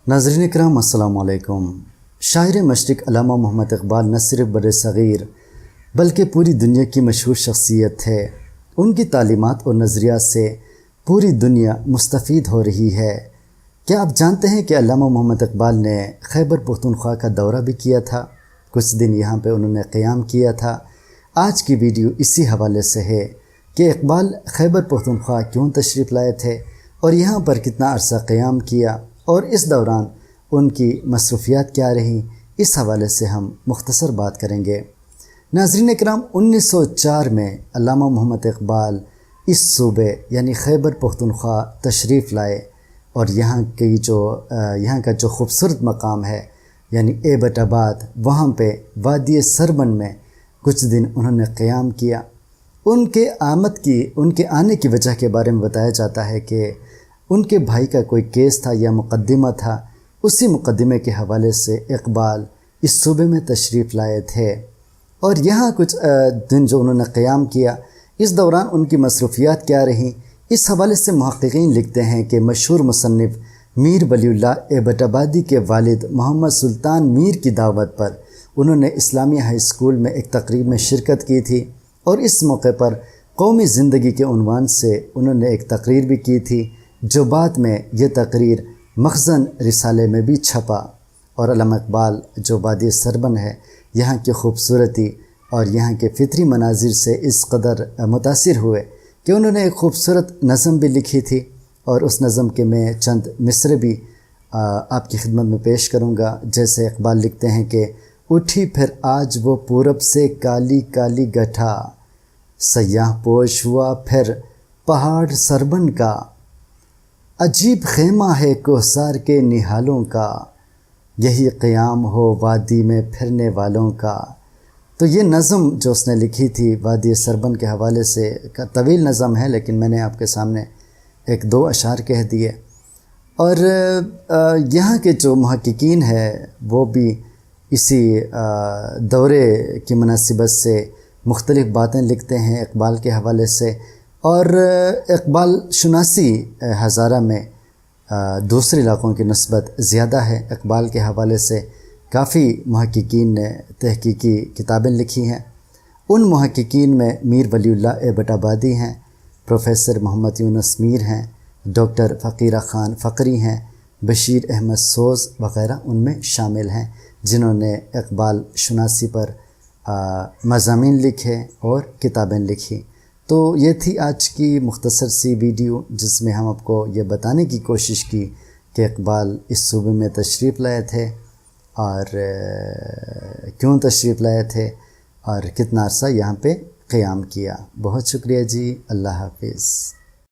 ناظرین اکرام السلام علیکم۔ شاعر مشرق علامہ محمد اقبال نہ صرف بر صغیر بلکہ پوری دنیا کی مشہور شخصیت ہے۔ ان کی تعلیمات اور نظریات سے پوری دنیا مستفید ہو رہی ہے۔ کیا آپ جانتے ہیں کہ علامہ محمد اقبال نے خیبر پختونخوا کا دورہ بھی کیا تھا؟ کچھ دن یہاں پہ انہوں نے قیام کیا تھا۔ آج کی ویڈیو اسی حوالے سے ہے کہ اقبال خیبر پختونخوا کیوں تشریف لائے تھے اور یہاں پر کتنا عرصہ قیام کیا اور اس دوران ان کی مصروفیات کیا رہیں، اس حوالے سے ہم مختصر بات کریں گے۔ ناظرین اکرام، 1904 میں علامہ محمد اقبال اس صوبے یعنی خیبر پختونخوا تشریف لائے اور یہاں کا جو خوبصورت مقام ہے یعنی ایبٹ آباد، وہاں پہ وادی سربن میں کچھ دن انہوں نے قیام کیا۔ ان کے آنے کی وجہ کے بارے میں بتایا جاتا ہے کہ ان کے بھائی کا کوئی کیس تھا یا مقدمہ تھا، اسی مقدمے کے حوالے سے اقبال اس صوبے میں تشریف لائے تھے اور یہاں کچھ دن جو انہوں نے قیام کیا، اس دوران ان کی مصروفیات کیا رہیں، اس حوالے سے محققین لکھتے ہیں کہ مشہور مصنف میر ولی اللہ ایبٹ آبادی کے والد محمد سلطان میر کی دعوت پر انہوں نے اسلامیہ ہائی اسکول میں ایک تقریب میں شرکت کی تھی اور اس موقع پر قومی زندگی کے عنوان سے انہوں نے ایک تقریر بھی کی تھی، جو بعد میں یہ تقریر مخزن رسالے میں بھی چھپا۔ اور علامہ اقبال جو وادی سربن ہے، یہاں کی خوبصورتی اور یہاں کے فطری مناظر سے اس قدر متاثر ہوئے کہ انہوں نے ایک خوبصورت نظم بھی لکھی تھی اور اس نظم کے میں چند مصرعے بھی آپ کی خدمت میں پیش کروں گا۔ جیسے اقبال لکھتے ہیں کہ اٹھی پھر آج وہ پورب سے کالی کالی گٹھا، سیاہ پوش ہوا پھر پہاڑ سربن کا، عجیب خیمہ ہے کوہسار کے نہالوں کا، یہی قیام ہو وادی میں پھرنے والوں کا۔ تو یہ نظم جو اس نے لکھی تھی وادی سربن کے حوالے سے، طویل نظم ہے لیکن میں نے آپ کے سامنے ایک دو اشعار کہہ دیے۔ اور یہاں کے جو محققین ہیں وہ بھی اسی دورے کی مناسبت سے مختلف باتیں لکھتے ہیں اقبال کے حوالے سے، اور اقبال شناسی ہزارہ میں دوسرے علاقوں کی نسبت زیادہ ہے۔ اقبال کے حوالے سے کافی محققین نے تحقیقی کتابیں لکھی ہیں۔ ان محققین میں میر ولی اللہ ایبٹ آبادی ہیں، پروفیسر محمد یونس میر ہیں، ڈاکٹر فقیرہ خان فقری ہیں، بشیر احمد سوز وغیرہ ان میں شامل ہیں، جنہوں نے اقبال شناسی پر مضامین لکھے اور کتابیں لکھی۔ تو یہ تھی آج کی مختصر سی ویڈیو، جس میں ہم آپ کو یہ بتانے کی کوشش کی کہ اقبال اس صوبے میں تشریف لائے تھے اور کیوں تشریف لائے تھے اور کتنا عرصہ یہاں پہ قیام کیا۔ بہت شکریہ جی، اللہ حافظ۔